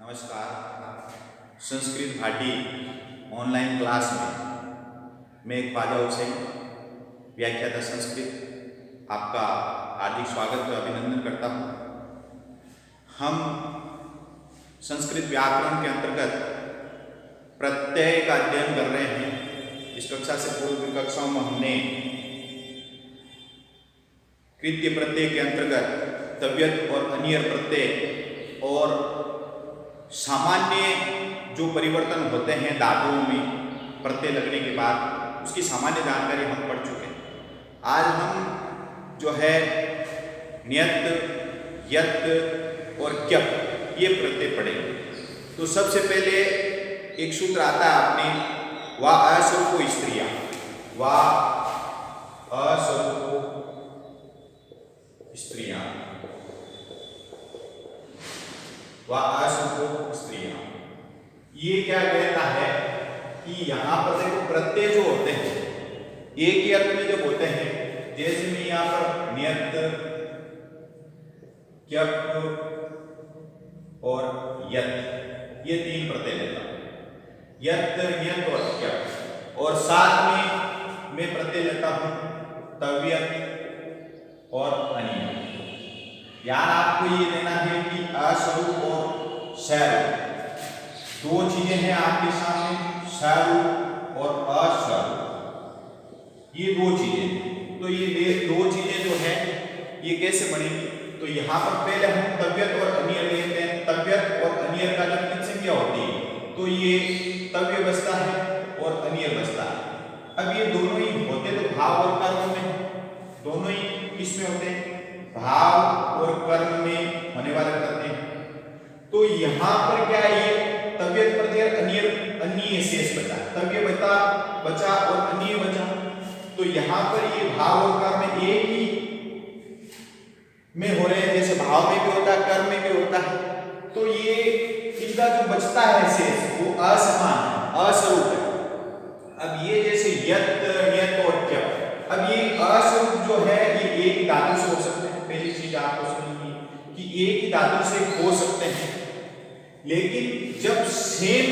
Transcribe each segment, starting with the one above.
नमस्कार। Sanskrit Bhati online class में मैं एक ख्वाजा हुसैन व्याख्याता संस्कृत आपका हार्दिक स्वागत और अभिनंदन करता हूँ। हम संस्कृत व्याकरण के अंतर्गत प्रत्यय का अध्ययन कर रहे हैं। इस कक्षा से पूर्व की कक्षाओं में हमने कृत्य प्रत्यय के अंतर्गत तव्यत और अनियर प्रत्यय और सामान्य जो परिवर्तन होते हैं धातुओं में प्रत्यय लगने के बाद उसकी सामान्य जानकारी हम पढ़ चुके हैं। आज हम जो है नियत, यत और क्यप ये प्रत्यय पढ़ेंगे। तो सबसे पहले एक सूत्र आता है आपने वा असर्वो स्त्रियां, वा असर्वो स्त्रियां, वा असर्वो स्त्रियां। ये क्या कहता है कि यहां पर देखो प्रत्यय जो होते हैं एक ही अर्थ में जब होते हैं, जैसे मैं यहां पर नियत, क्यप और यत ये तीन प्रत्यय लेता हूं, यत, नियत और क्यप। और साथ में मैं प्रत्यय लेता हूं तव्यत और अनियर। यार आपको ये देना है कि असरूप और सरूप दो चीजें हैं आपके सामने, सरूप और असरूप, ये दो चीजें। तो ये दो चीजें जो है ये कैसे बनेगी? तो यहाँ पर पहले हम तव्यत और अनियर लेते हैं। तव्यत और अनियर का जब किन संज्ञा होती है तो ये तव्य बचता है और अनियर बचता है। अब ये दोनों ही होते तो भाव और कर्म में, दोनों ही किसमें होते हैं? भाव और कर्म में होने वाले प्रत्यय हैं। तो यहाँ पर क्या है, ये तव्यत प्रत्यय अनियर अन्य शेष बचा, तव्य बचा और अन्य बचा। तो यहाँ पर ये भाव और कर्म एक ही में हो रहे हैं, जैसे भाव में भी होता है कर्म में भी होता है। तो ये इनका जो बचता है शेष वो असमान है, असरूप है। अब ये जैसे यत, नियत और क्यप, अब ये असरूप जो है ये एक धातु से हो सकते हैं। पहली चीज आपको सुनिए कि एक ही धातु से हो सकते हैं, लेकिन जब सेम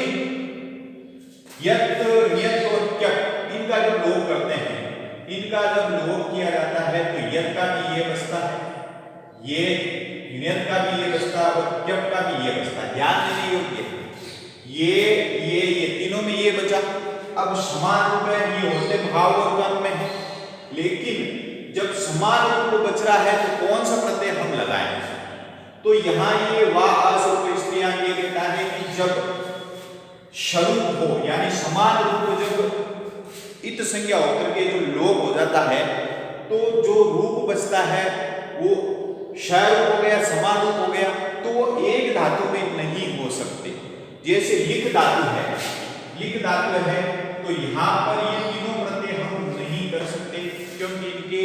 यत, नियत और क्यप इनका जब लोप करते हैं, इनका जब लोप किया जाता है तो यत का भी ये बचता है, ये नियत का भी ये बचता है और क्यप का भी ये बचता है। ध्यान देने योग्य ये तीनों में ये बचा। अब समान रूप है, ये होते भाव और कर्म में है, लेकिन जब समान रूप को बच रहा है तो कौन सा प्रत्यय हम लगाएं? तो यहां ये वा असर्वो स्त्रियां ये कहता है कि जब स्वरूप हो यानी समान रूप को जब इत संज्ञा होकर के जो लोप हो जाता है तो जो रूप बचता है वो स्वरूप हो गया, समान रूप हो गया, तो वो एक धातु में नहीं हो सकते। जैसे लिख धातु है, लिख धातु है तो यहां पर ये तीनों प्रत्यय हम नहीं कर सकते क्योंकि इनके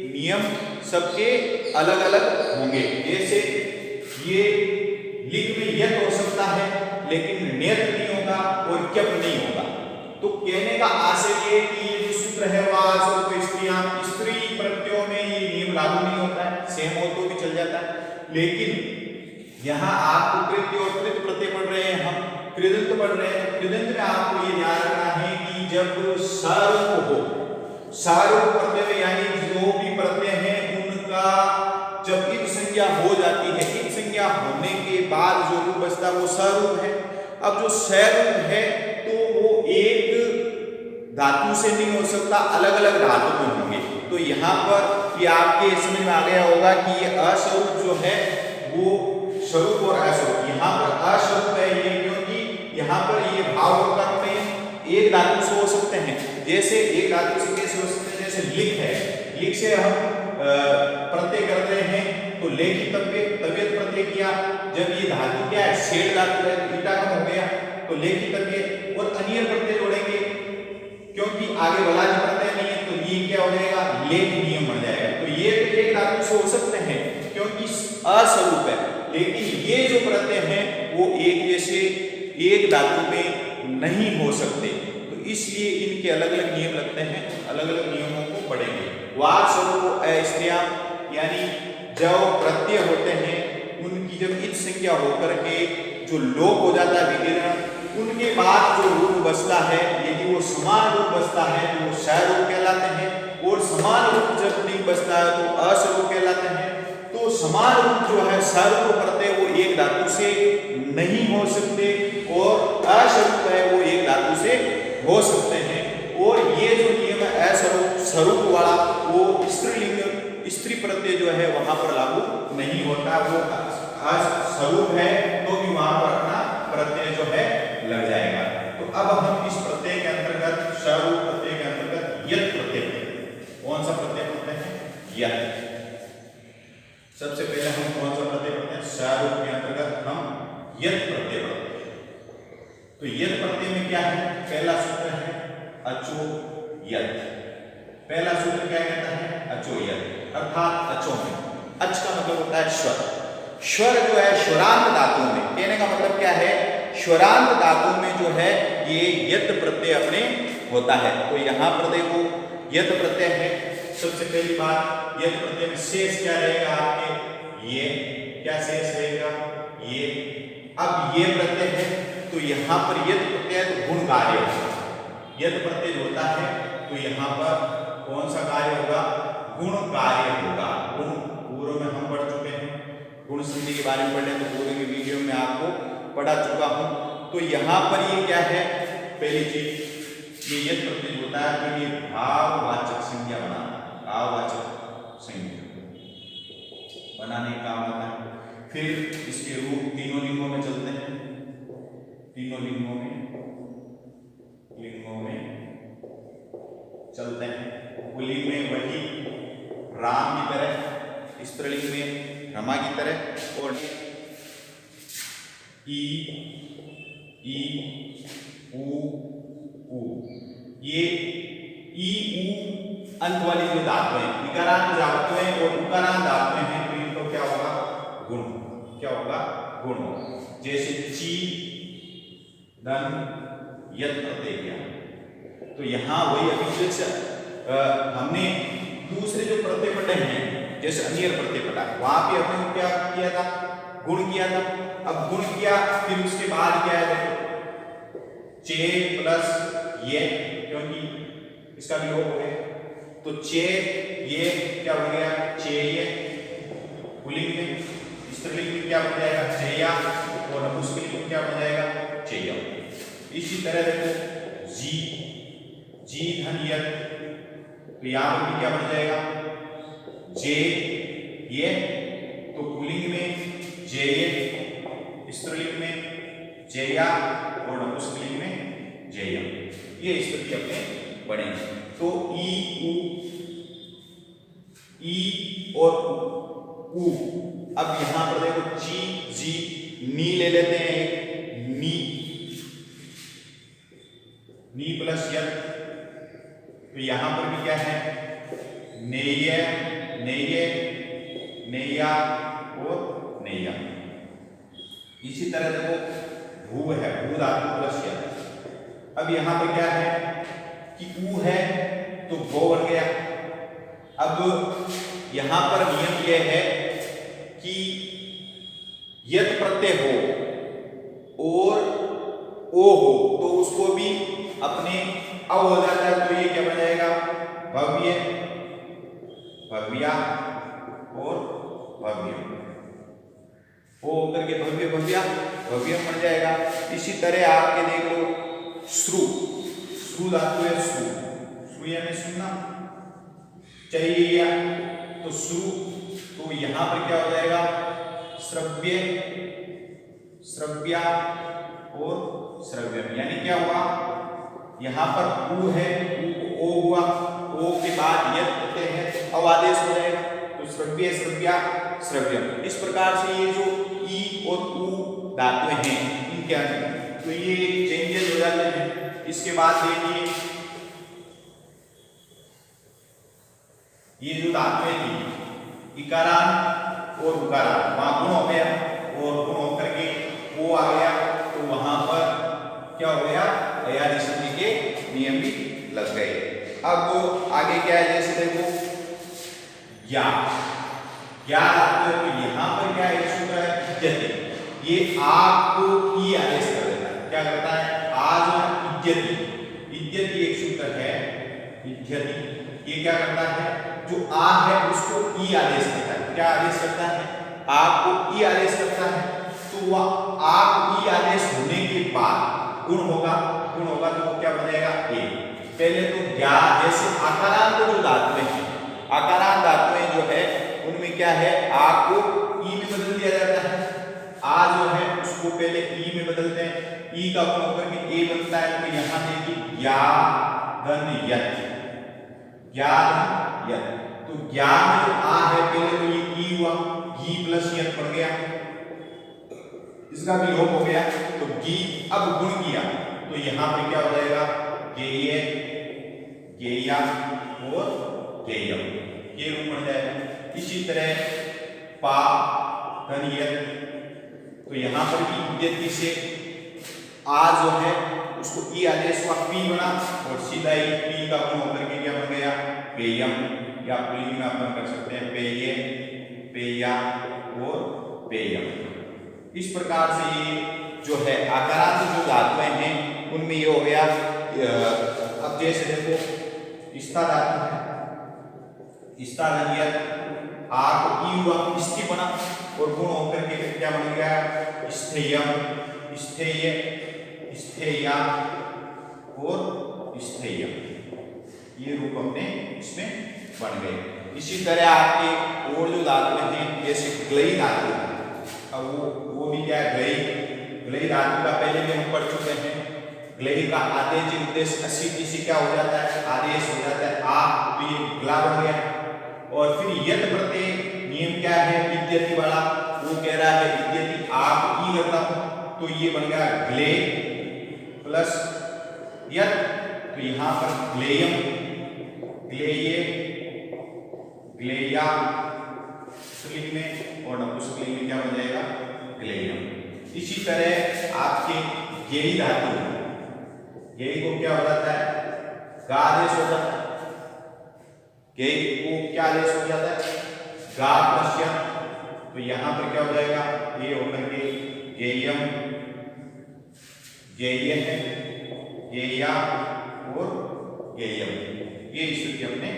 नियम सबके अलग अलग होंगे। जैसे ये लिख में यत हो सकता है लेकिन नियत नहीं होगा और क्यप नहीं होगा। तो कहने का आशय ये कि ये जो सूत्र है वा असर्वो स्त्रियां, स्त्री प्रत्ययों में ये नियम लागू नहीं होता है, सेम हो तो भी चल जाता है। लेकिन यहाँ आपको कृत्य और कृत प्रत्यय पढ़ रहे हैं, हम कृदंत पढ़ रहे हैं। कृदंत में आपको ये ध्यान रखना है कि जब सरूप हो, सरूप प्रत्यय यानी जो भी प्रत्यय हैं उनका जब इत संज्ञा हो जाती है, इत संज्ञा होने के बाद जो रूप बचता है वो सरूप है। अब जो सरूप है तो वो एक धातु से नहीं हो सकता, अलग अलग धातु में होंगे। तो यहाँ पर ये आपके समझ में आ गया होगा कि ये असरूप जो है वो स्वरूप और असरूप, यहाँ पर असरूप है ये क्योंकि यहाँ पर ये भाव और कर्म में एक धातु से हो सकते हैं। जैसे एक धातु से कैसे हो सकते हैं? जैसे लिख है, लिख से हम प्रत्यय कर रहे हैं तो लेखी तव्यत प्रत्यय किया। जब ये धातु क्या है, सेठ धातु है, ईटा कम हो गया तो लेखी तव्यत। और अनियर प्रत्यय जोड़ेंगे क्योंकि आगे बलाज प्रत्यय नहीं है तो ये क्या हो जाएगा, लेख नियम बन जाएगा। तो ये एक धातु से हो सकते हैं क्योंकि असरूप है, लेकिन ये जो प्रत्यय हैं वो एक जैसे एक धातु में नहीं हो सकते। तो इसलिए इनके अलग अलग नियम लगते हैं, अलग अलग नियमों को पढ़ेंगे। वा असर्वो स्त्रियां यानी जो प्रत्यय होते हैं उनकी जब इत संज्ञा होकर के जो लोप हो जाता है विकीर्ण, उनके बाद जो रूप बचता है यदि वो समान रूप बचता है तो वो सहरूप कहलाते हैं, और समान रूप जब नहीं बचता है तो असरूप कहलाते हैं। तो समान रूप जो है सरूप प्रत्यय वो एक धातु से नहीं हो सकते, और असरूप है वो एक धातु से हो सकते हैं। और ये जो नियम है असरूप स्वरूप वाला वो स्त्रीलिंग स्त्री प्रत्यय जो है वहां पर लागू नहीं होता, वो स्वरूप है तो भी वहां पर अपना प्रत्यय जो है लग जाएगा। तो अब हम इस प्रत्यय के अंतर्गत स्वरूप प्रत्यय के अंतर्गत यत् प्रत्यय, कौन सा प्रत्यय पढ़ते हैं? यत्। सबसे पहले हम कौन सा प्रत्यय पढ़ते हैं? स्वरूप के अंतर्गत हम यत् प्रत्यय पढ़ते हैं। तो यत् प्रत्यय में क्या है? पहला सूत्र है अचो यत्। पहला सूत्र क्या कहता है? अचो यत्, अर्थात अचो में अच का मतलब होता है स्वर। स्वर जो है स्वरांत धातु में, कहने का मतलब क्या है? स्वरांत धातु में जो है ये यत् प्रत्यय अपने होता है। तो यहां पर देखो यत् प्रत्यय है। सबसे पहली बात यत् प्रत्यय में शेष क्या रहेगा आपके? ये क्या शेष रहेगा? ये। अब ये प्रत्यय है तो यहां पर यत् प्रत्यय तो गुण कार्य होगा। यत् प्रत्यय होता है तो यहां पर कौन सा कार्य होगा? गुण कार्य होगा। गुण पूर्व में हम पढ़ चुके हैं, गुण संधि के बारे में पढ़े तो पूर्व के वीडियो में आपको पढ़ा चुका हूं। तो यहां पर ये क्या है? पहली चीज ये यत् प्रत्यय होता है तो ये भाववाचक संज्ञा बनाना, भाववाचक संज्ञा बनाने का काम होता है। फिर इसके रूप तीनों लिंगों में चलते हैं, तीनों लिंगों में चलते हैं। पुल्लिंग में वही राम की तरह, स्त्रीलिंग में रमा की तरह, और ई ऊ ऊ, ये ई ऊ अंत वाली जो धातुएं इकारांत धातुएं और उकारांत धातुएं हैं तो इनको क्या होगा? गुण। क्या होगा? गुण होगा। जैसे ची धन यत् प्रत्यय किया तो यहां वही अभी हमने दूसरे जो प्रत्यय पढ़े हैं जैसे अन्य प्रत्यय पढ़ा, वहां पे हमने क्या किया था? गुण किया था। अब गुण किया फिर उसके बाद क्या है? देखो चे प्लस ये, क्योंकि इसका विलोप हो गया तो चे ये क्या हो गया? चेय। पुल्लिंग में, स्त्रीलिंग में क्या बन जाएगा? चेया, और नपुंसकलिंग में क्या बन जाएगा? चेया। इसी तरह देखो जी धन यत्, तो यहां पर भी क्या बन जाएगा? जे ये, तो पुल्लिंग में जेय, स्त्रीलिंग में जेया, और नपुंसकलिंग में जेयम। ये स्थिति अपने बनेगी। तो ई और ऊ। अब यहां पर देखो जी नी ले लेते हैं, एक नी प्लस यत्, तो यहां पर भी क्या है? नेय नेया और नेया। इसी तरह देखो भू है, भू धातु प्लस यत्। अब यहां पर क्या है कि ऊ है तो भो बन गया। अब यहां पर नियम यह है कि यत् प्रत्यय हो और ओ हो तो उसको भी अपने अब हो जाता है, तो ये क्या बन जाएगा? भव्य, भव्या और भव्य, वो होकर के भव्य भव्या भव्य बन जाएगा। इसी तरह आपके देख लो श्रु धातु है, श्रू यानी सुनना चाहिए, तो श्रु, तो यहां पर क्या हो जाएगा? श्रव्य, श्रव्या और श्रव्यम। यानी क्या हुआ? यहां पर ऊ है, ऊ को ओ हुआ, ओ के बाद यत् प्रत्यय है, अब आदेश हो जाएगा तो श्रव्य, श्रव्या, श्रव्यम। इस प्रकार से ये जो ई और ऊ धातुएं हैं इनके अंदर तो ये चेंजेस हो जाते हैं। इसके बाद देखिए ये जो धातुएं थी इकारांत और उकारांत, वहां गुण हो गया और गुण होकर के ओ आ गया, तो वहां पर क्या हो गया? अयादि संधि के नियम भी लग गए। अब आगे क्या है? जैसे देखो या तो यहां पर क्या है? सूत्र है यदि, ये आपको इद्यति। ये क्या करता है, जो आ है उसको ई आदेश करता है। क्या आदेश करता है, आ को ई आदेश करता है। तो वह आ को ई आदेश होने के बाद गुण होगा तो वो क्या बनेगा, ए। पहले तो ज्ञा, जैसे आकारांत जो धातुएं हैं, आकारांत धातुएं जो है उनमें क्या है, आ को ई में बदल दिया जाता है। आ जो है उसको पहले ई में बदलते हैं, ई का गुण होकर के ए बनता है। तो यहां देखिए ज्ञा धन यत, ज्ञा धन यत। तो ज्ञा में जो आ है पहले तो ये ई हुआ, गी प्लस यत पड़ गया, इसका भी योग हो गया। तो गी अब गुण किया तो यहां पे क्या हो जाएगा, गेय, गेया और गेयम, ये रूप बन जाएगा। इसी तरह पा धन यत, तो यहां पर भी इद्यति से आ जो है उसको ई आदेश हुआ, पी बना और सीधा ही पी का गुण होकर के क्या बन गया, पेयम। या पुल्लिंग में अपन कर सकते हैं पेय, पेया और पेयम। इस प्रकार से ये जो है आकारांत जो धातुएं हैं उनमें ये हो गया। अब जैसे देखो स्था धातु है, स्था धनियत, आ को ई हुआ, स्थिति बना और गुण होकर के क्या बन गया, स्थेयम, स्थेय, स्थेया और स्थेयम। ये रूप अपने इसमें बन गए। इसी तरह आपके और जो धातु हैं जैसे ग्लई धातु, अब वो भी क्या है, ग्लई धातु का पहले भी हम पढ़ चुके हैं। ग्लई का आदेश उद्देश्य असिद्धि से क्या हो जाता है, आदेश हो जाता है आ, तो ये ग्ला बन गया। और फिर यत प्रत्यय नियम क्या है, इद्यति वाला, वो कह रहा है इद्यति आप ई करता हूं तो ये बन गया ग्ले प्लस यत। तो यहां पर ग्लेयम, ग्लेये, ग्लेया स्त्रीलिंग में और नपुंसकलिंग में क्या बन जाएगा, ग्लेयम। इसी तरह आपके गेई धातु, गेई को क्या हो जाता है, गा आदेश हो जाता है। गेई को क्या आदेश हो जाता है, गा प्लस यत। तो यहां पर क्या हो जाएगा, ये होकर के गेयम, गेय है, गेया और गेयम, ये स्थिति अपने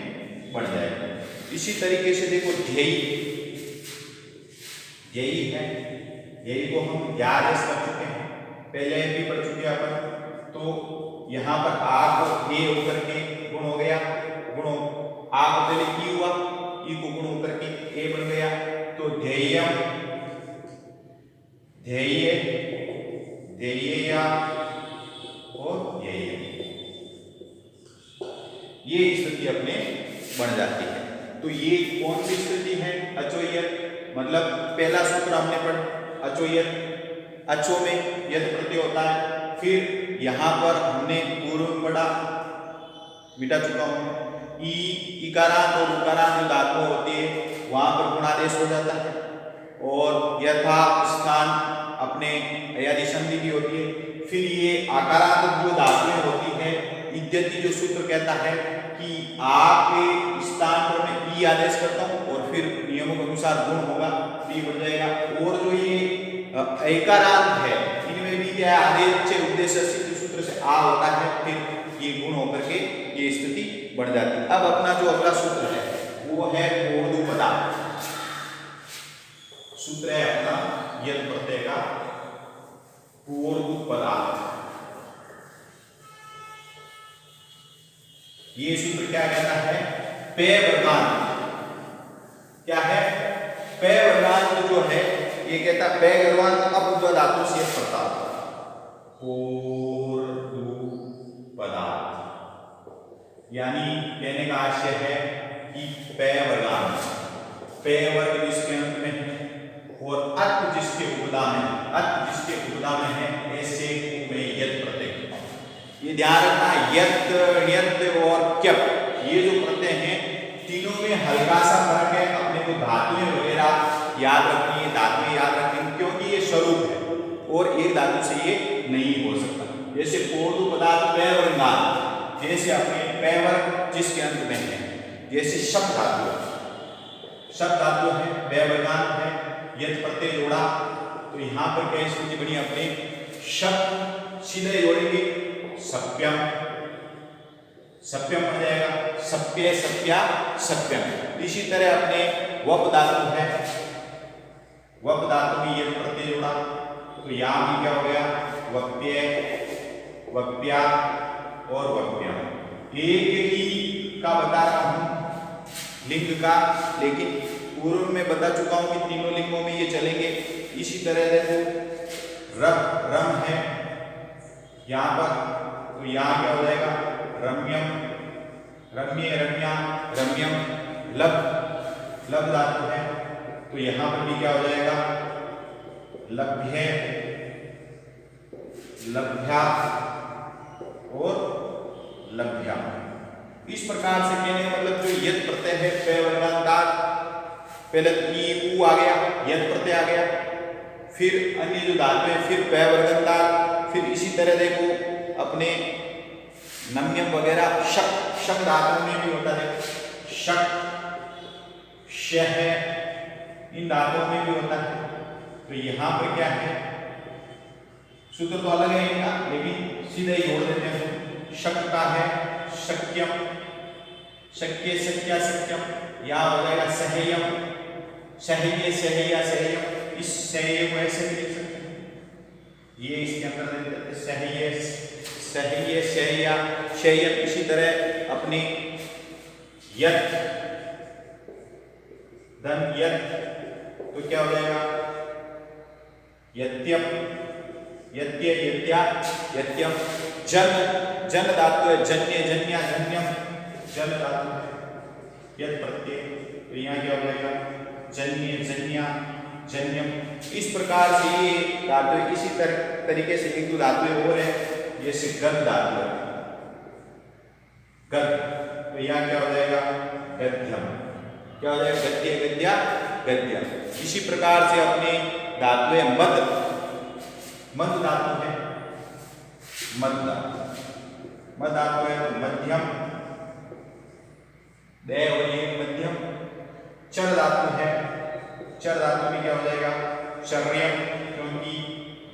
बन जाएगी। इसी तरीके से देखो ध्येय, ध्येय है, ध्येय को हम ज्ञा आदेश कर चुके हैं, पहले भी पढ़ चुके हैं अपन। तो यहां पर आ को ए होकर के गुण हो गया, गुण आ को पहले ई हुआ, ई को गुण होकर के ए बन गया। तो ध्येयम, ध्येय, ध्येया और ध्येयम, ये स्थिति अपने बन जाती है। तो ये कौन सी स्थिति है, अचोयत। मतलब पहला सूत्र हमने पढ़ा अचोयत, अचो में यत प्रत्यय होता है। फिर यहां पर हमने पूर्व में पढ़ा, मिटा चुका हूं, ई, इकारांत और उकारांत जो धातु होती है वहां पर गुणादेश हो जाता है। और यथा स्थान अपने यदि संधि भी होती है। फिर ये आकारांत जो धातुएं होती है, इद्यति जो सूत्र कहता है कि आ के स्थान पर मैं ई आदेश करता हूं और फिर नियमों के अनुसार गुण होगा, तो ये बन जाएगा। और जो ये एकारांत है इनमें भी क्या आदेश उद्देश्य सिद्ध सूत्र से आ होता है, फिर ये गुण होकर के ये स्थिति बढ़ जाती है। अब अपना जो अगला सूत्र है वो है ऊर्ध्वपदा सूत्र है अपना यत प्रत्यय का ऊर्ध्वपदा। ये सूत्र क्या कहता है, पे वर्गांत, क्या है, पे वर्गांत जो है ये कहता है पे वर्गांत अब धातु से पड़ता पदार्थ, यानी कहने का आशय है कि पे वर्गांत, पे वर्ग जिसके अंत में है और अत जिसके उपदा में, अत जिसके उपदा में है, ऐसे में यत प्रत्यय। ये ध्यान रखना, यत, ण्यत और क्यप ये जो प्रत्यय हैं तीनों में हल्का सा फर्क है। अपने को धातुएं वगैरह याद रखनी है, धातुएं याद रखनी है क्योंकि ये स्वरूप है और एक धातु से ये नहीं हो सकता। जैसे ऊर्ध्व पदार्थ पे वर्गांत, जैसे अपने पे वर्ग जिसके अंत में है, जैसे शब्द धातु, शब्द धातु है, पे वर्गांत है, यत प्रत्यय जोड़ा, तो यहां पर क्या स्थिति बनी, अपने शब्द सीधे जोड़ेंगे सप्यम, सप्यम बन जाएगा। सप्य, सप्या, सप्यम। इसी तरह अपने वप धातु है, वप धातु में यत् प्रत्यय जोड़ा तो यहाँ भी क्या हो गया, वप्य, वप्या और वप्या। एक ही का बता रहा हूं लिंग का, लेकिन पूर्व में बता चुका हूं कि तीनों लिंगों में ये चलेंगे। इसी तरह देखो रम, रम है यहाँ पर, तो यहाँ क्या हो जाएगा, रम्यम, रम्य, रम्या, रम्यम। लब, लब धातु है तो यहाँ पर भी क्या हो जाएगा, लभ्य, लभ्या और लभ्या। इस प्रकार से कहने का मतलब जो यत् प्रत्यय है, पे वर्गांतार, पहले ई ऊ आ गया, यत् प्रत्यय आ गया, फिर अन्य जो धातु है फिर पे वर्गांतार, फिर इसी तरह देखो अपने नम्यम वगैरह शक, शक धातु में भी होता है, शक, शह, इन धातुओं में भी होता है। तो यहाँ पर क्या है, सूत्र तो अलग है इनका, लेकिन सीधे ही जोड़ देते हैं। शक का है शक्यम, शक्य, शक्या, शक्यम। यहाँ हो जाएगा सहेयम, सहेय, सहेया, सहेयम। इस सहेय को ऐसे भी लिख सकते हैं, ये इसके अंदर दे देते हैं सहेय, सहेय, सहेया, सहेयम। इसी तरह अपनी यत्, धन यत्, तो क्या हो जाएगा, यत्यम, यत्य, यत्या, यत्यम। जन, जन धातु है, जन्य, जन्या, जन्यम, जन धातु है, यत् प्रत्यय, तो यहाँ क्या हो जाएगा, जन्य, जन्या, जन्यम। इस प्रकार से ये धातु, इसी तरीके से एक दो धातुएं और है, जैसे गद धातु है, गद, तो यहाँ क्या हो जाएगा, गद्यम, क्या हो जाएगा, गद्य, गद्या, गद्य। इसी प्रकार से अपने धातुएं मद, मद धातु है, मद धातु, मद धातु है तो मध्यम, दे और ये मध्यम। चर धातु है, चर धातु में क्या हो जाएगा, शर्यम, क्योंकि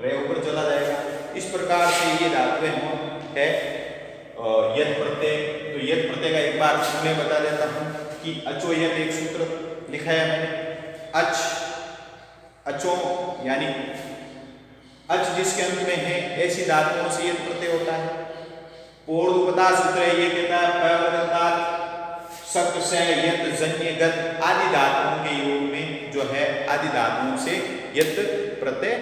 रे ऊपर चला जाएगा। इस प्रकार से ये धातुएं है। यत् प्रत्यय, तो यत् प्रत्यय का एक बार मैं बता देता हूं कि अचो यत् एक सूत्र लिखा है मैंने, अच, अचो यानी अच जिसके अंत में है ऐसी धातुओं से यत् प्रत्यय होता है। पूर्वोपदा सूत्र है, ये कहता है प्रवर्तक सक से यत् जन्य गत आदि धातुओं के योग में जो है आदि धातुओं से यत् प्रत्यय,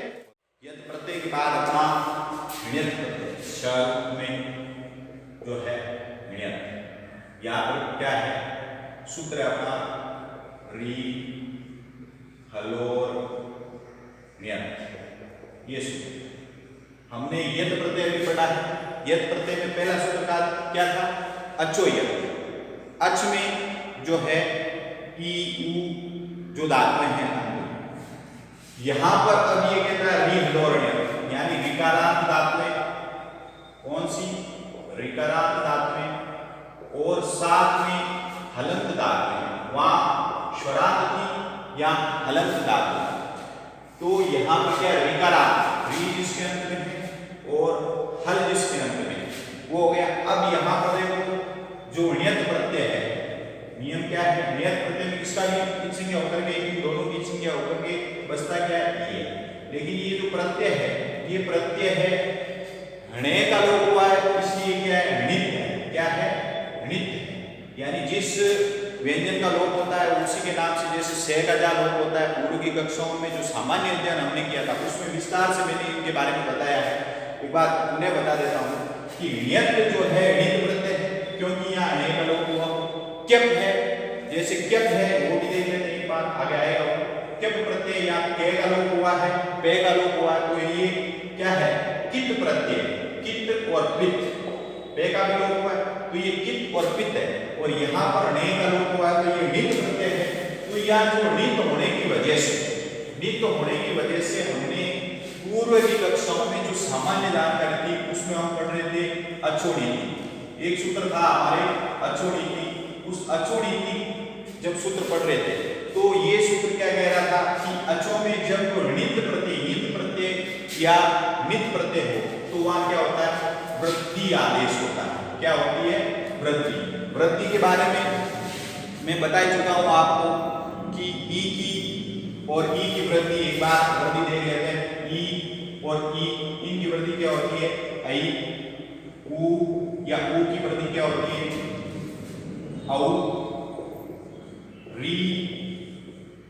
यत् प्रत्यय के बाद अपना ण्यत् प्रत्यय श में जो है ण्यत्। यहाँ पर क्या है सूत्र अपना, री, हलोर, ण्यत्, ये सूत्र हमने यत् प्रत्यय भी पढ़ा है। यत् प्रत्यय में पहला सूत्र का क्या था, अचो यत्। अच में जो है ई ऊ जो धातुएं हैं, यहां पर अब ये कहता है री, हलोर, ण्यत्, यानी ऋकारांत धातुएं, कौन सी, ऋकारांत धातुएं, और साथ में हलंत धातुएं, वहां स्वरांत थी या हलंत धातु। तो यहाँ पर क्या, ऋकारांत, री जिसके अंत में है और हल जिसके अंत में है वो हो गया। अब यहाँ पर देखो जो ण्यत् प्रत्यय है, नियम क्या है, ण्यत् प्रत्यय में किसका भी संज्ञा होकर के, इन दोनों की संज्ञा होकर के बचता क्या है, ये। लेकिन ये जो प्रत्यय है, ये प्रत्यय है णे का लोप हुआ है, इसलिए क्या है, णित है। क्या है, णित है, यानी जिस व्यंजन का लोप होता है उसी के नाम से, जैसे से का जहाँ लोप होता है। पूर्व की कक्षाओं में जो सामान्य अध्ययन हमने किया था उसमें विस्तार से मैंने इनके बारे में बताया है। एक बात पुनः बता देता हूँ कि ण्यत् जो है णित प्रत्यय है, क्योंकि यहाँ णे का लोप हुआ। क्यप है, जैसे क्यप है वो भी देख लेते हैं, एक बार आगे आएगा। क्यप प्रत्यय यहाँ के का लोप हुआ है, पे का लोप हुआ है, तो ये क्या है, कित प्रत्यय, कित और पित, पे का भी लोप हुआ है तो ये कित और पित है, और यहाँ पर णे का लोप हुआ है तो ये णित प्रत्यय है। तो यहाँ जो णित होने की वजह से, णित होने की वजह से हमने पूर्व की कक्षाओं में जो सामान्य जानकारी थी उसमें हम पढ़ रहे थे अचोड़ी थी। एक सूत्र था हमारे अचोड़ी थी, उस अचोड़ी थी जब सूत्र पढ़ रहे थे तो ये सूत्र क्या कह रहा था कि अचो में जब णित प्रत्यय, णित प्रत्यय या णित प्रत्यय हो तो वहां क्या होता है, वृद्धि आदेश होता है। क्या होती है, वृद्धि। वृद्धि के बारे में मैं बता ही चुका हूं आपको कि ई की और ई की वृद्धि, एक बार वृद्धि देख लेते हैं। ई और ई, इनकी वृद्धि क्या होती है? आई, ऊ, या ऊ की वृद्धि क्या होती है? औ, री,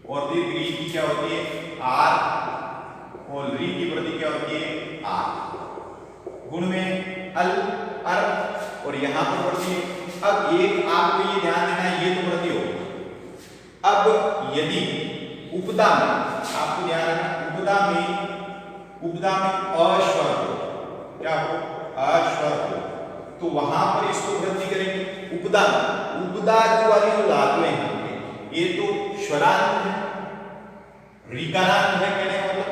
और दीर्घ री की क्या होती है? आर, और री की वृद्धि क्या होती है? आर। गुण में अल, अर, और यहां पर वृद्धि। अब एक आपको ये ध्यान देना है, ये तो वृद्धि होगी। अब यदि उपदा में, आपको ध्यान रखना, उपदा में अश्वर हो, क्या हो? अश्वर हो, तो वहां पर इसको वृद्धि करेंगे। उपदा वाली जो धातुएं हैं ये तो स्वरांत है, ऋकारांत है कहने का मतलब।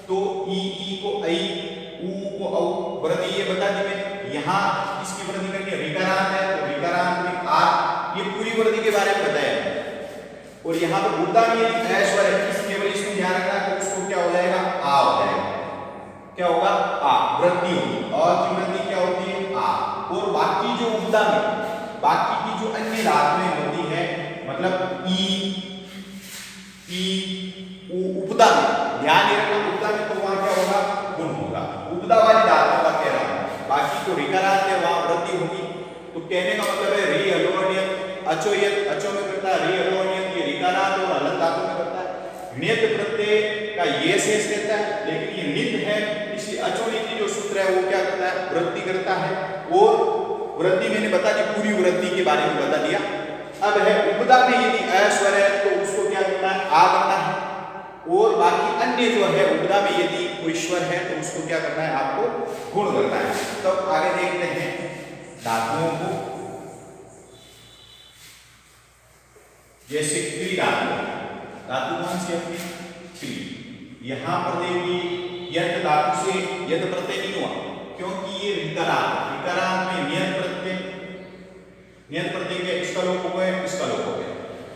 तो ई को ऐ, ऊ को औ, वृद्धि ये बता दी मैंने। यहाँ इसकी वृद्धि करनी है, ऋकारांत है तो ऋकारांत में आ, ये पूरी वृद्धि के बारे में बताया। और यहाँ पर उपदा में यदि ऐश्वर है, केवल इसमें ध्यान रखना कि उसको क्या हो जाएगा? आ हो जाएगा। क्या होगा? आ, वृद्धि होगी। अ की वृद्धि क्या होती है? आ। और बाकी जो उपदा में, बाकी की जो अन्य धातुएं होती है, मतलब ई, उपदा में ध्यान रखना, उपदा में तो वहां क्या होगा? गुण होगा। उपदा वाली धातुओं का कह रहा हूं, बाकी तो ऋकारांत है वहां वृद्धि होगी। तो कहने का मतलब है री हलोनियत, अचोयत, अचो में करता है, री हलोनियत ये ऋकारांत और हलंत धातु में करता है। ण्यत प्रत्यय का ये शेष रहता है, लेकिन ये नित है, इसलिए अचोनिति जो सूत्र है वो क्या करता है? वृद्धि करता है। और वृद्धि मैंने बता दी, पूरी वृद्धि के बारे में बता दिया। अब है उपदा में यदि अस्वर है तो उसको क्या करना है? आ करना है। और बाकी अन्य जो है उपदा में यदि कोई स्वर है तो उसको क्या करना है? आपको गुण करना है। तो आगे देखते हैं धातुओं को। जैसे क्री धातु कौन सी अपनी? क्री। यहां पर देखिए यत धातु से यत प्रत्यय नहीं हुआ, क्योंकि ये ऋकारांत में नियत प्रत्यय के इसका लोप हो गया, इसका लोप हो गया।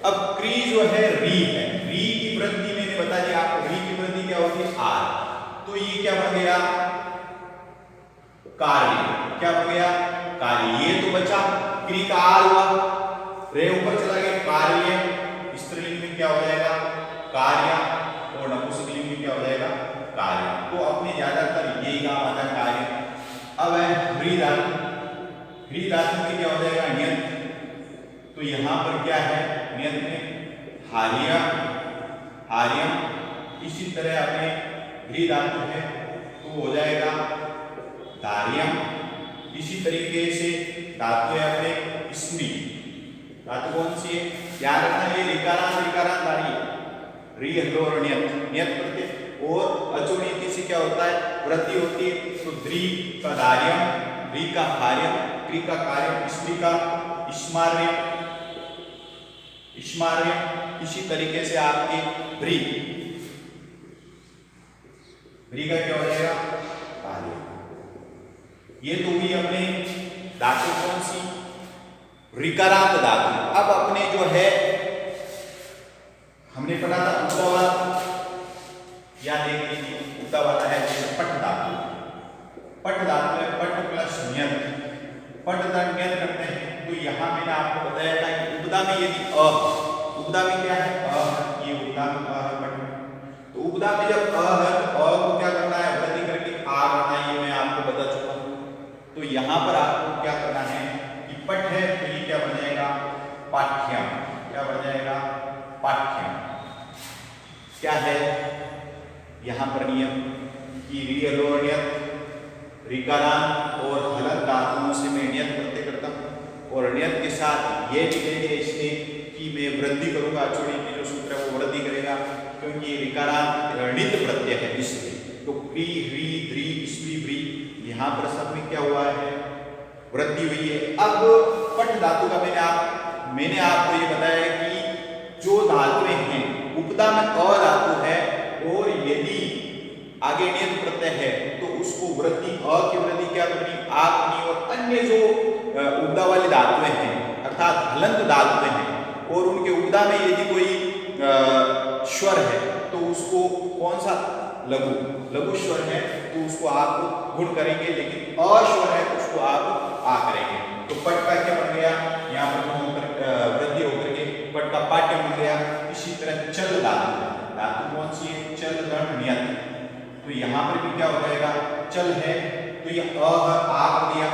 अब क्री जो है री है, री की वृद्धि मैंने बता दिया आपको, री की वृद्धि क्या होती है? आर। तो ये क्या बन गया? कार्य। क्या बन गया? कार्य। ये तो बचा, क्री का आर हुआ, रे ऊपर चला गया, कार्य। स्त्रीलिंग में क्या हो जाएगा? कार्य। और नपुंसकलिंग में क्या हो जाएगा? कार्य। तो अपने ज्यादातर यही काम आता है, कार्य। अब है ह्री धातु में क्या हो जाएगा? नियत। तो यहां पर क्या है? नियत में हार्यम। इसी तरह अपने ह्री धातु है तो हो जाएगा धार्यम। इसी तरीके से धातु है अपने स्मी। धातु कौन सी है? ध्यान रखना, ये ऋकारांत धारी है, री और नियत प्रत्यय। और अचोनिति से क्या होता है? वृद्धि होती है। तो द्रि का धार्यम, री का हार्यम, क्री का कार्यम, स्त्री का स्मार्यम। इसी तरीके से आपके व्री का क्या हो जाएगा? कार्य। ये तो भी अपने धातु कौन सी? ऋकारांत धातु। अब अपने जो है हमने पढ़ा था उपदा वाला, या देख लीजिए उपदा वाला है जैसे पट धातु है, पट प्लस नियत, पट नियत करते हैं। तो यहां मैंने आपको बताया था कि उपदा में यदि उपदा में क्या है? ये उपदा में है पट। तो उपदा में जब है तो को क्या करना है? वृद्धि करके आ करना है, ये मैं आपको बता चुका हूं। तो यहां पर आपको क्या करना है कि पट है तो ये क्या बन जाएगा? पाठ्यम। क्या बन जाएगा? पाठ्यम। क्या है यहां पर नियम कि ऋकारांत और हलंत धातुओं से मैं नियत प्रत्यय करता हूं, और नियत के साथ ये भी देंगे इसने कि मैं वृद्धि करूंगा, अचोनिति जो सूत्र है वो वृद्धि करेगा, क्योंकि ये ऋकारांत रणित प्रत्यय है इसलिए। तो क्री, ह्री, द्रि, स्वी, व्री, यहां पर सब में क्या हुआ है? वृद्धि हुई है। अब पट धातु का मैंने आपको ये बताया कि जो धातुएं हैं उपदा में अ धातु है और यदि आगे नियत प्रत्यय है तो उसको वृद्धि, अ की वृद्धि क्या करनी? आ करनी। और अन्य जो उपदा वाली धातुएं हैं अर्थात हलंत धातुएं हैं और उनके उपदा में यदि कोई स्वर है तो उसको कौन सा? लघु स्वर है तो उसको आप गुण करेंगे, लेकिन अस्वर है तो उसको आप आ करेंगे। तो पट का क्या बन गया? यहाँ पाठ्यम हो गया। इसी तरह चल धातु, धातु कौन सी है? चल दंड नियत। तो यहाँ पर भी क्या हो जाएगा? चल है तो ये अ आ हो गया,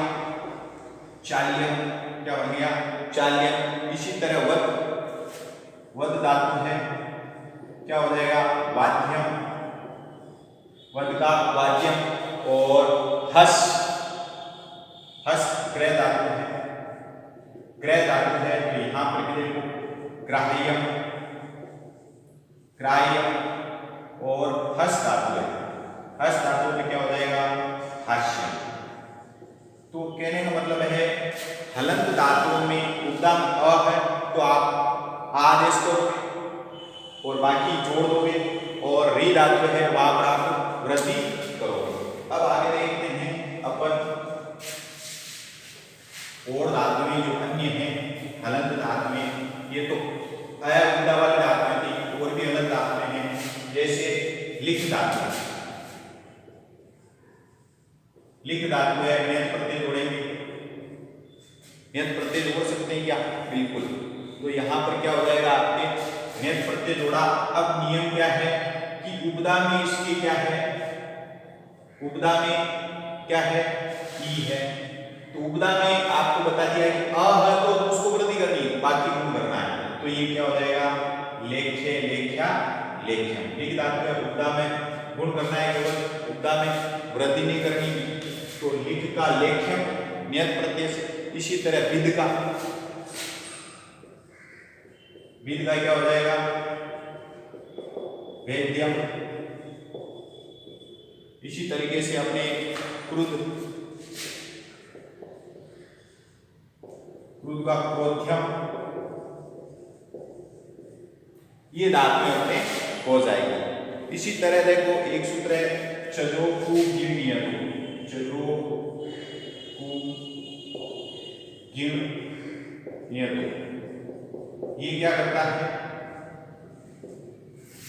चाल्यम क्या बन गया? चाल्यम। इसी तरह वद, वद धातु है, क्या हो जाएगा? वाद्यम, वद का वाद्यम। और हस, हस ग्रह धातु है, ग्रह धातु है तो यहां पर भी देखो ग्राह्यम, ग्राह्यम। और हस धातु है, हस धातु में क्या हो जाएगा? हास्य। तो कहने का मतलब है हलंत धातुओं में उपदाम अ है तो आप आदेश करोगे और बाकी जोड़ दोगे, और री धातु है वहां पर आप वृद्धि करोगे। अब आगे देखते हैं अपन और धातुएं जो अन्य हैं हलंत धातुएं। ये तो अ वाली धातुएं थी, और भी अलग धातुएं हैं जैसे लिख धातु, लिख धातु है, नियत प्रत्यय जोड़ेंगे, नियत प्रत्यय जोड़ सकते हैं क्या? बिल्कुल। तो यहाँ पर क्या हो जाएगा? आपने नियत प्रत्यय जोड़ा। अब नियम क्या है कि उपदा में इसके क्या है? उपदा में क्या है? ई है। तो उपदा में आपको बता दिया कि अ है तो उसको वृद्धि करनी है, बाकी गुण करना है। तो ये क्या हो जाएगा? लेख्य, लेख्या, लेख्यम। लिख धातु है, उपदा में गुण करना है केवल, उपदा में वृद्धि नहीं करनी। तो लिख का लेख्यम नियत प्रत्यय से। इसी तरह विद का, विद का क्या हो जाएगा? वेद्यम। इसी तरीके से अपने क्रुद्ध, क्रुद्ध का क्रोध्यम। ये धातुएं अपने हो जाएगी। इसी तरह देखो एक सूत्र है चलो खूब गिणनीयतु, चलो खूब गिणनीयतु। ये क्या करता है?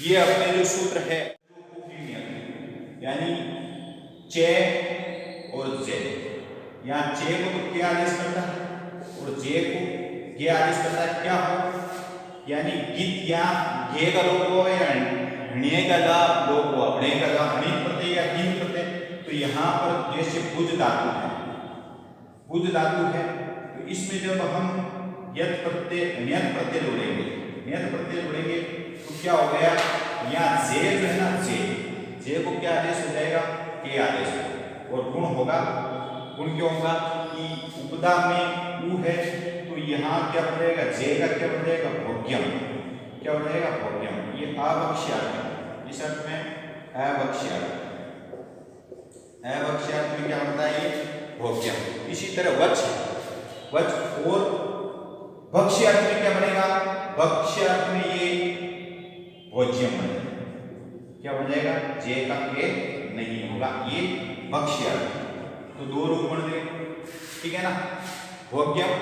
ये अपने जो सूत्र है यानी चे और जे, यहाँ चे को तो क्या आदेश करता है और जे को गे आदेश करता है। क्या हो? यानी गीत या गे का लोग हो या हणे का ला लोग हो, हणे का ला हणित प्रत्यय या हीन प्रत्यय। तो यहाँ पर जैसे भुज धातु है, भुज धातु है तो इसमें जब हम यत प्रत्यय नियत प्रत्यय जोड़ेंगे, नियत प्रत्यय जोड़ेंगे तो क्या हो गया? यहाँ जे जो है ना, जे को क्या आदेश हो जाएगा? के आदेश। और गुण होगा, गुण क्यों होगा? कि उपदा में उ है तो यहाँ क्या बन जाएगा? जे का क्या बन जाएगा? भोग्यम। क्या हो जाएगा? भोग्यम। ये अवक्ष्यार्थ, इस अर्थ में अवक्ष्यार्थ, अवक्ष्यार्थ में क्या बनता है? ये भोग्यम। इसी तरह वच, वच और भक्ष्यार्थ में क्या बनेगा? भक्ष्यार्थ में ये भोज्यम बनेगा। क्या बन जाएगा? जे का के नहीं होगा, ये भक्ष्यार्थ। तो दो रूप बन गए, ठीक है ना? भोग्यम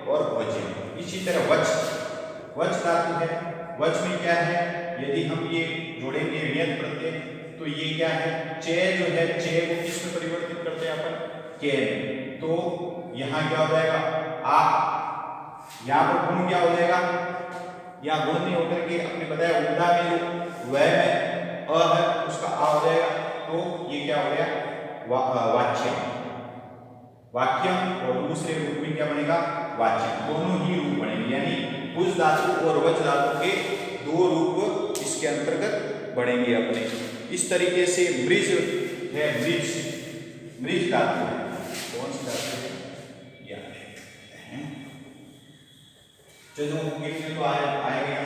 और भोज्यम। इसी तरह वच, वच धातु है, वच में क्या है? यदि हम ये जोड़ेंगे नियत प्रत्यय तो ये क्या है? चे जो है, चे को किस में परिवर्तित करते हैं अपन? के में। तो यहाँ क्या हो जाएगा? आ। यहाँ पर गुण क्या हो जाएगा? यहाँ गुण नहीं होकर के अपने बताया उपदा में जो वह में अ है उसका आ हो जाएगा। तो ये क्या हो गया? वाच्यम, वाक्यम। और दूसरे रूप में क्या बनेगा? वाच्यम। दोनों ही रूप बनेंगे, यानी भुज धातु और वच धातु के दो रूप इसके अंतर्गत बढ़ेंगे अपने। इस तरीके से मृज है, मृज, मृज धातु है। कौन सी धातु है? चलो तो आएगा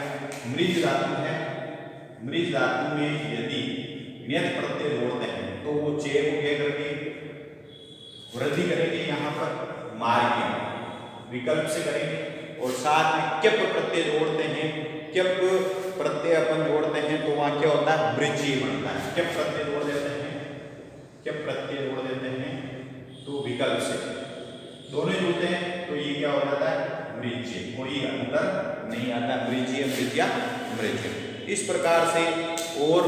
मृज धातु है। मृज धातु में यदि नियत प्रत्यय जोड़ते हैं तो वो चे को क्या करके वृद्धि करेंगे, यहाँ पर मार्ग विकल्प से करेंगे। और साथ में क्यप प्रत्यय जोड़ते हैं, क्यप प्रत्यय अपन जोड़ते हैं तो वहां क्या होता है? मृजी बनता है। क्यप प्रत्यय जोड़ देते हैं, क्यप प्रत्यय जोड़ देते हैं तो विकल्प से दोनों जुड़ते हैं तो ये क्या हो जाता है? मृज्य। कोई अंतर नहीं आता, मृज्य, मृज्या, मृज्य। इस प्रकार से और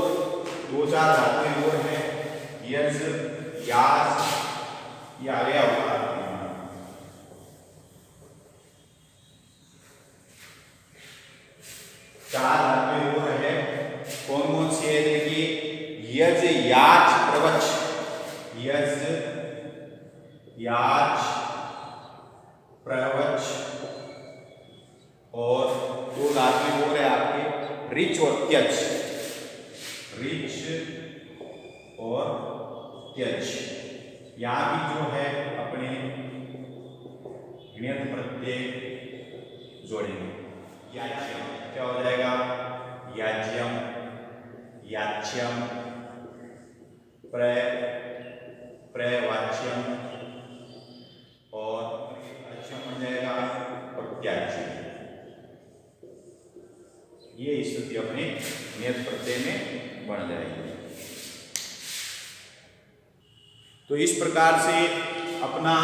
दो चार धातुएं और हैं, यज, याज, ये आ गया होगा। चार धातुएं और है। कौन कौन सी है? देखिए, यज, याच, प्रवच। यज, याच, प्रवच और दो धातुएं और है आपके रिच और त्यज। रिच और त्यज। यहां भी जो है अपने ण्यत प्रत्यय जोड़ेंगे। याज्यम क्या हो जाएगा? याज्यम, याच्यम, प्रवाच्यम और अच्छम बन जाएगा प्रत्याच्यम। ये स्थिति अपने नियत प्रत्यय में बन जाएगी। तो इस प्रकार से अपना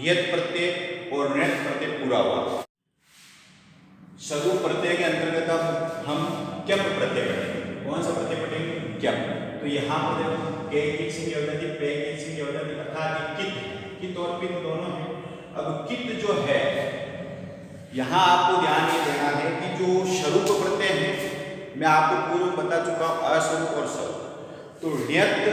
यत प्रत्यय और ण्यत प्रत्यय पूरा हुआ। स्वरूप प्रत्यय के अंतर्गत अब हम क्यप प्रत्यय पढ़ेंगे। कौन सा प्रत्यय पढ़ेंगे? क्यप। तो यहाँ पर देखो के कित से होता है, पे कित से होता है, अर्थात कित और पित दोनों है। अब कित जो है, यहाँ आपको ध्यान ये देना है कि जो स्वरूप प्रत्यय है, मैं आपको पूर्व बता चुका हूँ, अस्वरूप और स्वरूप। तो ण्यत,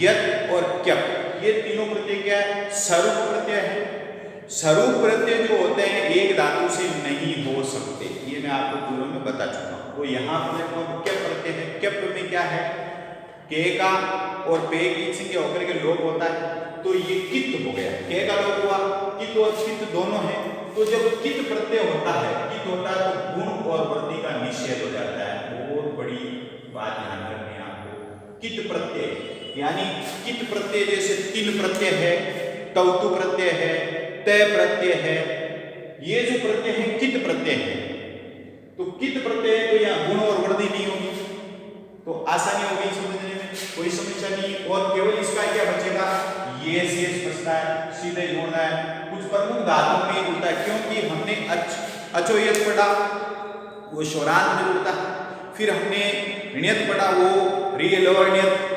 यत और क्यप ये तीनों प्रत्यय क्या है? स्वरूप प्रत्यय है। स्वरूप प्रत्यय जो होते हैं एक धातु से नहीं हो सकते, ये मैं आपको पूर्व में बता चुका हूँ। तो यहाँ पर देखो क्यप प्रत्यय है। क्यप में क्या है? के का और पे की के होकर के लोप होता है, तो ये कित हो गया। के का लोप हुआ, कित और कित दोनों है। तो जब कित प्रत्यय होता है, कित होता है तो गुण और वृद्धि का निषेध हो जाता है। बहुत बड़ी बात ध्यान रखनी है आपको। कित प्रत्यय यानी कित प्रत्यय जैसे तीन प्रत्यय है, तौतु प्रत्यय है, तय प्रत्यय है, ये जो प्रत्यय है कित प्रत्यय है। तो कित प्रत्यय तो यहाँ गुण और वृद्धि नहीं होगी, तो आसानी होगी समझने में, कोई समस्या नहीं। और केवल इसका क्या बचेगा? ये शेष बचता है, सीधे जोड़ना है। कुछ प्रमुख धातुओं में जुड़ता है, क्योंकि हमने अचोयत पढ़ा, वो शोरांत में जुड़ता है। फिर हमने ण्यत पढ़ा, वो रियल और ण्यत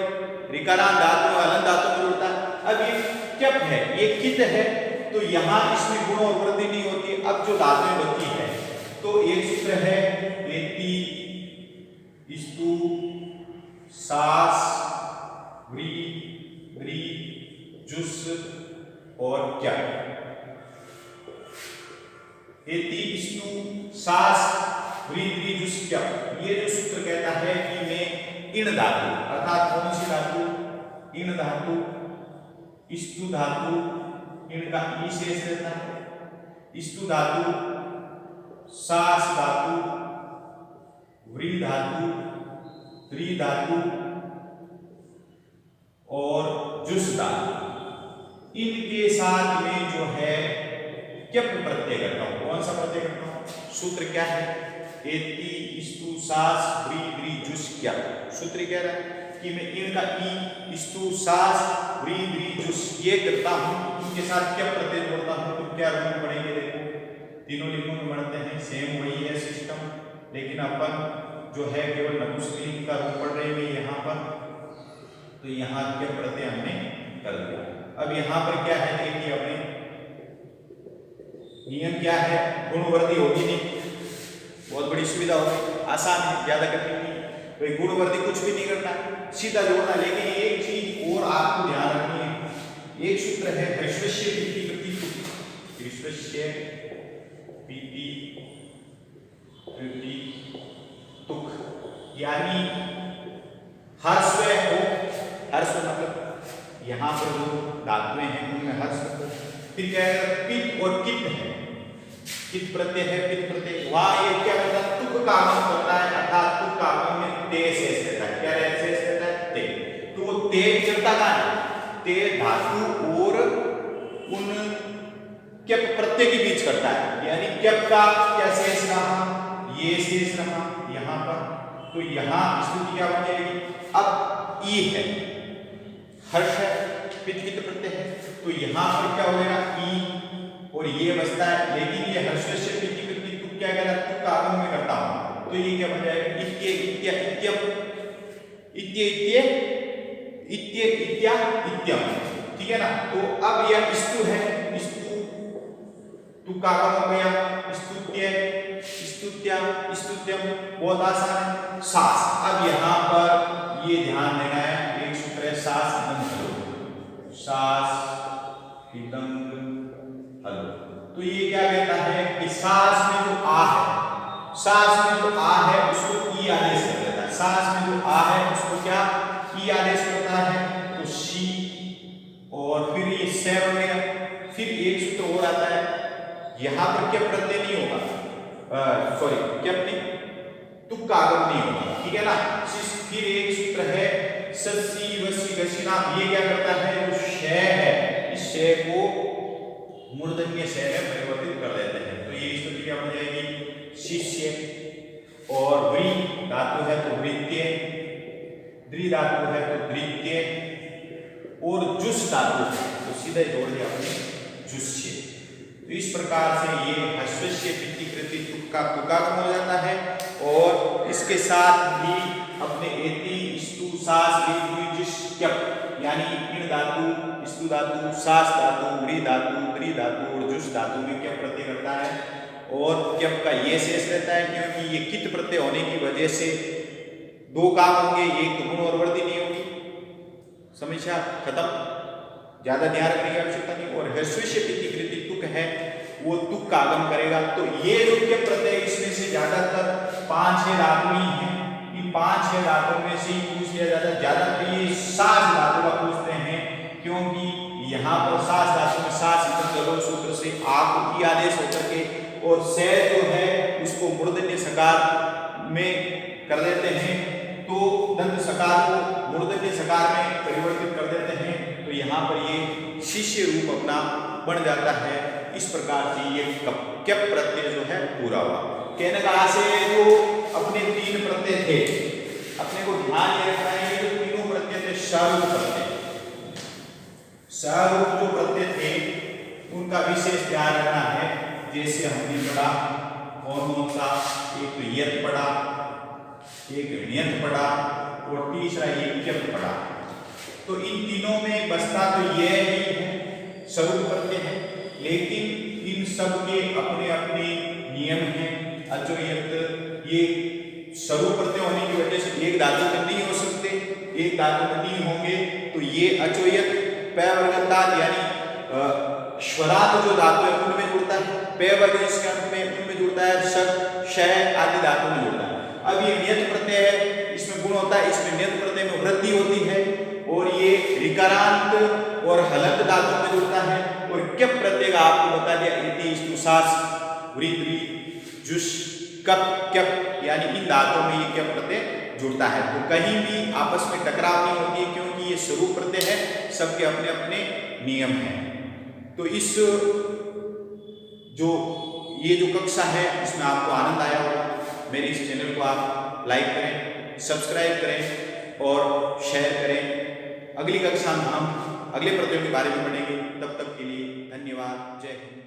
रिकारांत धातु हलंत धातु में जुड़ता है। अब ये क्यप है, ये कित है, तो यहाँ इसमें गुण और वृद्धि नहीं होती। अब जो धातुएं बची है, तो एक सूत्र है एति, स्तु, सास, व्री, व्री, जुस और क्या? एति, स्तु, सास, व्री, व्री, जुस, क्या? ये जो सूत्र कहता है कि मैं इण धातु, अर्थात कौन सी धातु? इण धातु, स्तु धातु, इण का ई शेष रहता है, स्तु धातु, सास धातु, व्री धातु, त्रि धातु और जुस धातु, इनके साथ में जो है क्यप प्रत्यय करता हूं। कौन सा प्रत्यय करता हूं? सूत्र क्या है? एति, स्तु, सास, व्री, व्री, जुस, क्या? सूत्र कह रहा है कि मैं इनका ई, स्तु, सास, व्री, व्री, जुस ये करता हूं, इनके साथ क्या प्रत्यय जोड़ता हूं। तो क्या रूप पढ़ेंगे? देखो तीनों लिंगों में बढ़ते हैं, सेम वही है सिस्टम, लेकिन अपन जो है केवल नपुंसकलिंग का रूप पढ़ रहे हैं यहाँ पर। तो यहाँ क्या प्रत्यय हमने कर दिया। अब यहाँ पर क्या है? देखिए अपने नियम क्या है? गुणवर्धी होगी नहीं, बहुत बड़ी सुविधा होगी, आसान है, ज्यादा कठिन नहीं। भाई गुणवर्धी कुछ भी नहीं करना है, सीधा जोड़ना। लेकिन एक चीज और आपको ध्यान रखनी है, एक सूत्र है ह्रस्वस्य पीति प्रति, ह्रस्वस्य पीति प्रति तुक, यानी हर्स्व हो, हर्स्व मतलब यहाँ पर जो धातुएं हैं उनमें हर्स्व हो। फिर क्या है? पित और कित है, कित प्रत्यय है, पित प्रत्यय, वहां ये क्या करता है? तुक का आगमन करता है, अर्थात तुक का आगमन में ते शेष रहता है। क्या शेष रहता है? ते। तो वो ते चलता कहां है? ते धातु और उन क्यप प्रत्यय के बीच करता है, यानी क्यप का क्या शेष रहा? ये शेष रहा यहाँ पर। तो यहाँ स्थिति क्या बन जाएगी? अब ई है, हर्ष है, पित कित प्रत्यय है, तो यहाँ पर क्या हो जाएगा? ई और ये बचता है। लेकिन ये हर्षस्य पीति प्रति तुक क्या कह रहा है? तुक का आगमन में करता हूं, तो ये क्या बन जाएगा? इत्य, इत्य, इत्यम, इत्य, इत्य, इत्य, इत्या, इत्यम, ठीक है ना। तो अब यह स्तु है, स्तु, तुक का आगमन हो गया, स्तुत्य, स्तुत्या, स्तुत्यम बहुत आसान है। सास, अब यहाँ पर ये ध्यान देना है, एक सूत्र है सास इदं हलो, सास इदं हलो। तो ये क्या कहता है कि सास में जो आ है, सास में जो आ है उसको ई आदेश कर देता है। सास में जो आ है उसको क्या ई आदेश करता है, तो शी, और फिर ये से वगैरह। फिर एक सूत्र और आता है, यहां पर क्या प्रत्यय नहीं होगा, सॉरी क्या नहीं, तुक का आगम नहीं होगा, ठीक है ना। फिर एक सूत्र है ससी वसी गसीना, ये क्या करता है, जो शय है इस शय को मूर्धन्य शय में परिवर्तित कर देते हैं। तो ये स्थिति क्या बन जाएगी, शिष्य, और व्री धातु है तो वृत्य, द्रि धातु है तो द्वितीय, और जुस धातु है तो सीधे जोड़ दिया हमने जुस्य। तो इस प्रकार से ये हस्वस्य पित्तिकृति तुक्का तुकागम हो जाता है। और इसके साथ भी अपने एति स्तु सास जिस क्यप यानी इन धातु, स्तु धातु, सास धातु, व्री धातु, द्रि धातु और जुस धातु में क्या प्रत्यय करता है, और क्यप का ये शेष रहता है, क्योंकि ये कित प्रत्यय होने की वजह से दो काम होंगे, एक गुण और वृद्धि नहीं होगी। समझा, खत्म, ज्यादा ध्यान रखने की आवश्यकता नहीं। और हस्वस्य पित्तिकृति तुक है वो तुक का आगम करेगा। तो ये जो क्यप प्रत्यय इसमें से ज्यादातर 5-6 धातु ही है, इन 5-6 धातु में से ही पूछ लिया जाता है। ज्यादातर ये सास धातु का पूछते हैं, क्योंकि यहाँ पर सास धातु में सास इदं सूत्र से आ को ई आदेश होकर के, और से जो है उसको मूर्धन्य सकार में कर देते हैं, तो दंत सकार को मूर्धन्य सकार में परिवर्तित कर देते हैं। तो यहाँ पर ये शिष्य रूप अपना बन जाता है। इस प्रकार से ये क्यप प्रत्यय जो है पूरा हुआ। कहने का आशय जो अपने 3 प्रत्यय थे, अपने को ध्यान ये रखना है, ये जो तीनों प्रत्यय थे सरूप प्रत्यय, सरूप जो प्रत्यय थे उनका विशेष ध्यान रखना है। जैसे हमने पढ़ा कौन सा, एक तो यत पढ़ा, एक ण्यत पढ़ा, और तीसरा ये क्यप पढ़ा। तो इन तीनों में बसता तो यह ही है, सरूप प्रत्यय है, लेकिन इन सब के अपने अपने नियम हैं। अचोयत ये सरूप प्रत्यय होने की वजह से एक धातु में नहीं हो सकते, एक धातु में नहीं होंगे, तो ये अचोयत पै वर्गंताद यानी श्वरात जो धातु है उनमें जुड़ता है, पे वर्ग इसके अंत में उनमें जुड़ता है, शक शय आदि धातु में जुड़ता है। अब ये नियत प्रत्यय है, इसमें गुण होता है, इसमें नियत प्रत्यय में वृद्धि होती है, और ये ऋकारांत और हलंत धातु में जुड़ता है। और क्यप प्रत्यय का आपको बता दिया, इति स्तु सास व्री द्रि जुस कप क्यप यानी इन धातुओं में ये क्यप प्रत्यय जुड़ता है। तो कहीं भी आपस में टकराव नहीं होती है, क्योंकि ये स्वरूप प्रत्यय है, सबके अपने अपने नियम हैं। तो इस जो ये जो कक्षा है इसमें आपको आनंद आया होगा। मेरे इस चैनल को आप लाइक करें, सब्सक्राइब करें और शेयर करें। अगली कक्षा में हम अगले प्रत्ययों के बारे में पढ़ेंगे। तब तक के लिए धन्यवाद। जय हिंद।